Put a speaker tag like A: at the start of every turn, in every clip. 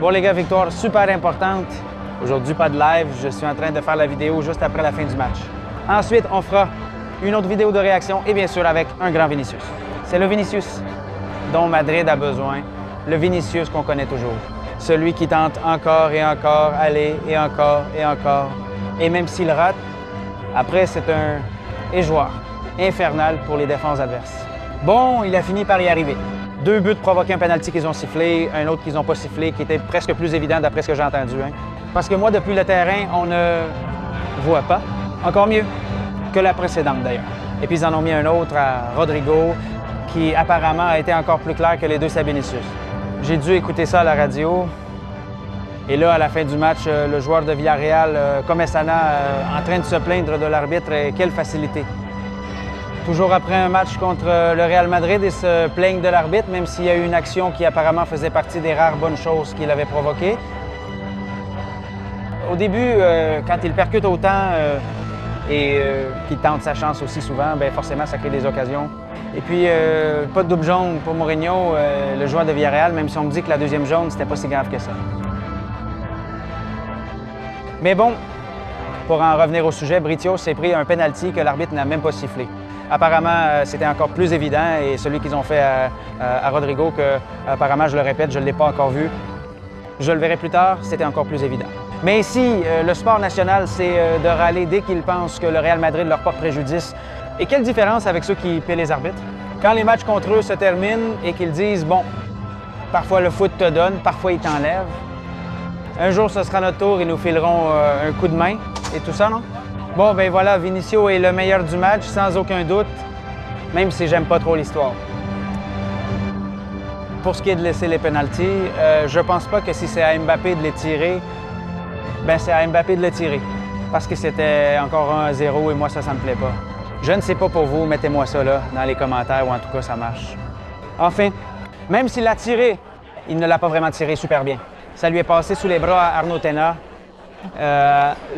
A: Bon les gars, victoire super importante. Aujourd'hui, pas de live. Je suis en train de faire la vidéo juste après la fin du match. Ensuite, on fera une autre vidéo de réaction et bien sûr avec un grand Vinicius. C'est le Vinicius dont Madrid a besoin. Le Vinicius qu'on connaît toujours. Celui qui tente encore et encore, aller et encore et encore. Et même s'il rate, après c'est un éjoueur infernal pour les défenses adverses. Bon, il a fini par y arriver. 2 buts provoqués un penalty qu'ils ont sifflé, un autre qu'ils n'ont pas sifflé, qui était presque plus évident d'après ce que j'ai entendu. Hein. Parce que moi, depuis le terrain, on ne voit pas. Encore mieux que la précédente d'ailleurs. Et puis ils en ont mis un autre à Rodrigo, qui apparemment a été encore plus clair que les deux à Vinicius. J'ai dû écouter ça à la radio. Et là, à la fin du match, le joueur de Villarreal, Comesana, en train de se plaindre de l'arbitre. Quelle facilité! Toujours après un match contre le Real Madrid, ils se plaignent de l'arbitre, même s'il y a eu une action qui apparemment faisait partie des rares bonnes choses qu'il avait provoquées. Au début, quand il percute autant et qu'il tente sa chance aussi souvent, bien forcément, ça crée des occasions. Et puis, pas de double jaune pour Mourinho, le joueur de Villarreal, même si on me dit que la deuxième jaune, c'était pas si grave que ça. Mais bon, pour en revenir au sujet, Britios s'est pris un penalty que l'arbitre n'a même pas sifflé. Apparemment, c'était encore plus évident et celui qu'ils ont fait à Rodrigo, que apparemment, je le répète, je ne l'ai pas encore vu. Je le verrai plus tard, c'était encore plus évident. Mais ici, le sport national, c'est de râler dès qu'ils pensent que le Real Madrid leur porte préjudice. Et quelle différence avec ceux qui paient les arbitres? Quand les matchs contre eux se terminent et qu'ils disent « bon, parfois le foot te donne, parfois il t'enlève. Un jour, ce sera notre tour, ils nous fileront un coup de main et tout ça, non? » Bon, ben voilà, Vinicio est le meilleur du match, sans aucun doute, même si j'aime pas trop l'histoire. Pour ce qui est de laisser les pénaltys, je pense pas que si c'est à Mbappé de les tirer, ben c'est à Mbappé de les tirer. Parce que c'était encore 1-0 et moi, ça me plaît pas. Je ne sais pas pour vous, mettez-moi ça là, dans les commentaires, ou en tout cas, ça marche. Enfin, même s'il l'a tiré, il ne l'a pas vraiment tiré super bien. Ça lui est passé sous les bras à Arnaud Tena,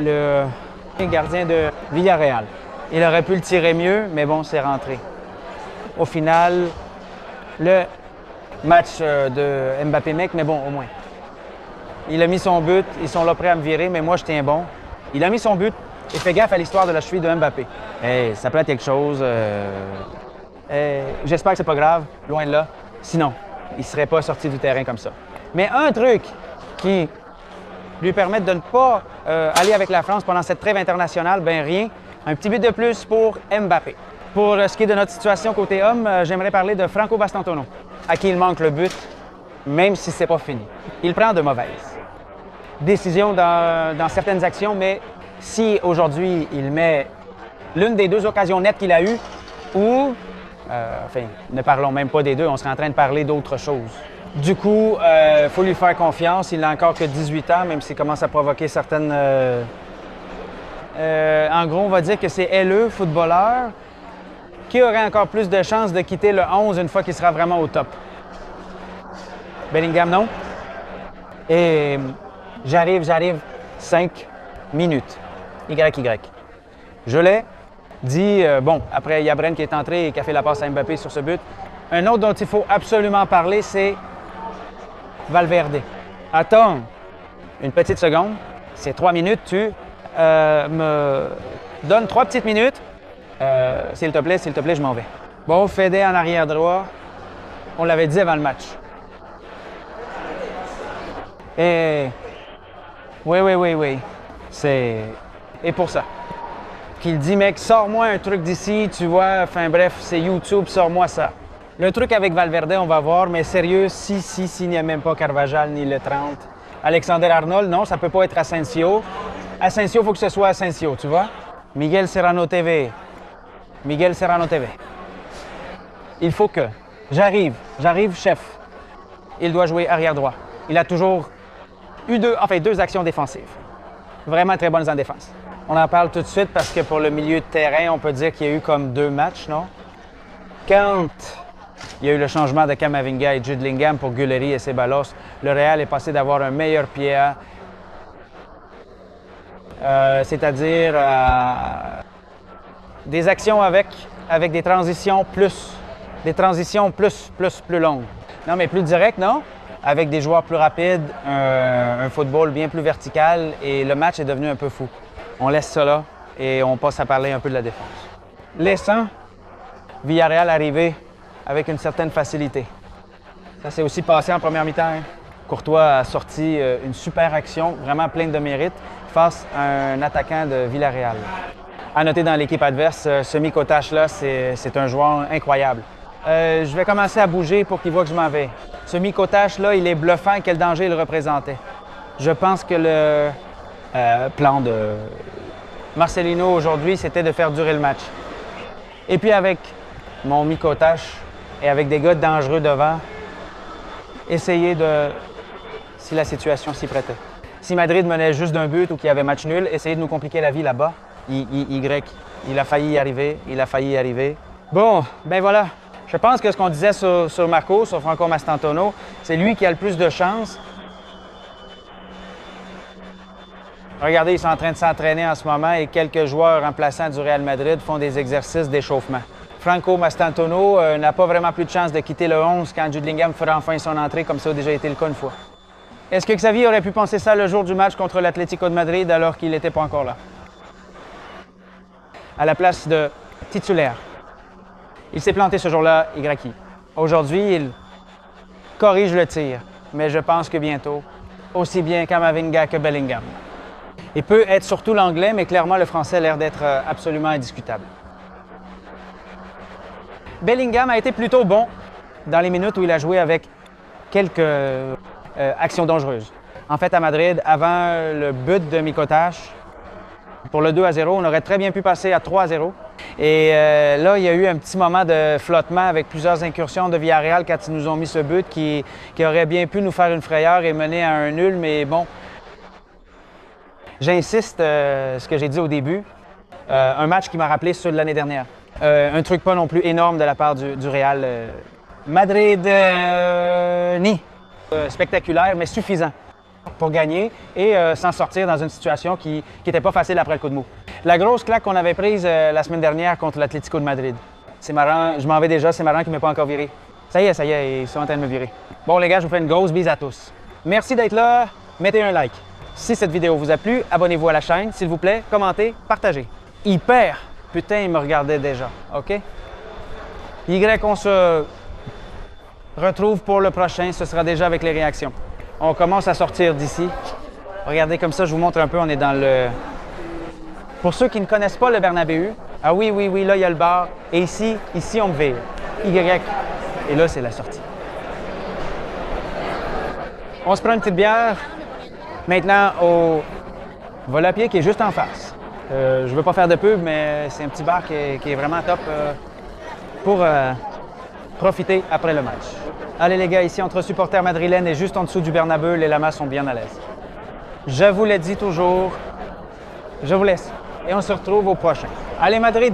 A: le gardien de Villarreal. Il aurait pu le tirer mieux, mais bon, c'est rentré. Au final, le match de Mbappé-Mec, mais bon, au moins. Il a mis son but, ils sont là prêts à me virer, mais moi, je tiens bon. Il a mis son but et fait gaffe à l'histoire de la cheville de Mbappé. Hey, ça peut être quelque chose. J'espère que c'est pas grave, loin de là. Sinon, il ne serait pas sorti du terrain comme ça. Mais un truc qui lui permet de ne pas aller avec la France pendant cette trêve internationale, ben rien. Un petit but de plus pour Mbappé. Pour ce qui est de notre situation côté homme, j'aimerais parler de Franco Bastantuono, à qui il manque le but, même si c'est pas fini. Il prend de mauvaises décisions dans certaines actions, mais si aujourd'hui il met l'une des 2 occasions nettes qu'il a eues, ou, enfin, ne parlons même pas des deux, on serait en train de parler d'autre chose. Du coup, il faut lui faire confiance. Il n'a encore que 18 ans, même s'il commence à provoquer certaines... en gros, on va dire que c'est LE, footballeur, qui aurait encore plus de chances de quitter le 11 une fois qu'il sera vraiment au top. Bellingham, non? Et j'arrive, 5 minutes. YY. Je l'ai dit, bon, après Yabren qui est entré et qui a fait la passe à Mbappé sur ce but. Un autre dont il faut absolument parler, c'est Valverde. Attends une petite seconde, c'est 3 minutes, tu me donnes 3 petites minutes. S'il te plaît, je m'en vais. Bon, Fede en arrière droit, on l'avait dit avant le match. Et oui, c'est... Et pour ça, qu'il dit, mec, sors-moi un truc d'ici, tu vois, enfin bref, c'est YouTube, sors-moi ça. Le truc avec Valverde, on va voir, mais sérieux, s'il n'y a même pas Carvajal ni le 30. Alexander Arnold, non, ça peut pas être Asensio. Asensio, il faut que ce soit Asensio, tu vois. Miguel Serrano TV. Il faut que... J'arrive, chef. Il doit jouer arrière droit. Il a toujours eu 2 actions défensives. Vraiment très bonnes en défense. On en parle tout de suite parce que pour le milieu de terrain, on peut dire qu'il y a eu comme 2 matchs, non? Quand il y a eu le changement de Camavinga et Jude Bellingham pour Gulleri et Ceballos, le Real est passé d'avoir un meilleur PA, c'est-à-dire des actions avec des transitions plus longues. Non, mais plus direct, non? avec des joueurs plus rapides, un football bien plus vertical et le match est devenu un peu fou. On laisse ça là et on passe à parler un peu de la défense. Laissant Villarreal arriver avec une certaine facilité. Ça s'est aussi passé en première mi-temps. Hein. Courtois a sorti une super action, vraiment pleine de mérite, face à un attaquant de Villarreal. À noter dans l'équipe adverse, ce Mikotash-là, c'est un joueur incroyable. Je vais commencer à bouger pour qu'il voit que je m'en vais. Ce Mikotash-là, il est bluffant. Quel danger il représentait. Je pense que le plan de Marcelino aujourd'hui, c'était de faire durer le match. Et puis avec mon Mikotash et avec des gars dangereux devant, essayer de, si la situation s'y prêtait. Si Madrid menait juste d'un but ou qu'il y avait match nul, essayer de nous compliquer la vie là-bas. Il a failli y arriver, il a failli y arriver. Bon, ben voilà. Je pense que ce qu'on disait sur Marco, sur Franco Mastantuono, c'est lui qui a le plus de chance. Regardez, ils sont en train de s'entraîner en ce moment et quelques joueurs remplaçants du Real Madrid font des exercices d'échauffement. Franco Mastantuono n'a pas vraiment plus de chance de quitter le 11 quand Jude Bellingham fera enfin son entrée, comme ça a déjà été le cas une fois. Est-ce que Xavi aurait pu penser ça le jour du match contre l'Atlético de Madrid alors qu'il n'était pas encore là? À la place de titulaire. Il s'est planté ce jour-là, Igraki. Aujourd'hui, il corrige le tir, mais je pense que bientôt, aussi bien Camavinga que Bellingham. Il peut être surtout l'anglais, mais clairement le français a l'air d'être absolument indiscutable. Bellingham a été plutôt bon dans les minutes où il a joué avec quelques actions dangereuses. En fait, à Madrid, avant le but de Mikotash, pour le 2-0, on aurait très bien pu passer à 3-0. Et là, il y a eu un petit moment de flottement avec plusieurs incursions de Villarreal quand ils nous ont mis ce but qui aurait bien pu nous faire une frayeur et mener à un nul, mais bon. J'insiste, ce que j'ai dit au début, un match qui m'a rappelé ceux de l'année dernière. Un truc pas non plus énorme de la part du Real. Madrid-ni. Spectaculaire, mais suffisant pour gagner et s'en sortir dans une situation qui n'était pas facile après le coup de mou. La grosse claque qu'on avait prise la semaine dernière contre l'Atlético de Madrid. C'est marrant, je m'en vais déjà, c'est marrant qu'il ne m'ait pas encore viré. Ça y est, ils sont en train de me virer. Bon les gars, je vous fais une grosse bise à tous. Merci d'être là, mettez un like. Si cette vidéo vous a plu, abonnez-vous à la chaîne, s'il vous plaît, commentez, partagez. Hyper, putain, il me regardait déjà, OK? On se retrouve pour le prochain, ce sera déjà avec les réactions. On commence à sortir d'ici. Regardez comme ça, je vous montre un peu, on est dans le... Pour ceux qui ne connaissent pas le Bernabéu, ah oui, là, il y a le bar. Et ici, on me vire. Y. Et là, c'est la sortie. On se prend une petite bière. Maintenant, au Volapié qui est juste en face. Je ne veux pas faire de pub, mais c'est un petit bar qui est vraiment top pour profiter après le match. Allez les gars, ici entre supporters madrilènes et juste en dessous du Bernabéu, les lamas sont bien à l'aise. Je vous l'ai dit toujours, je vous laisse et on se retrouve au prochain. Allez Madrid,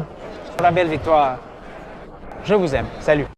A: pour la belle victoire. Je vous aime. Salut.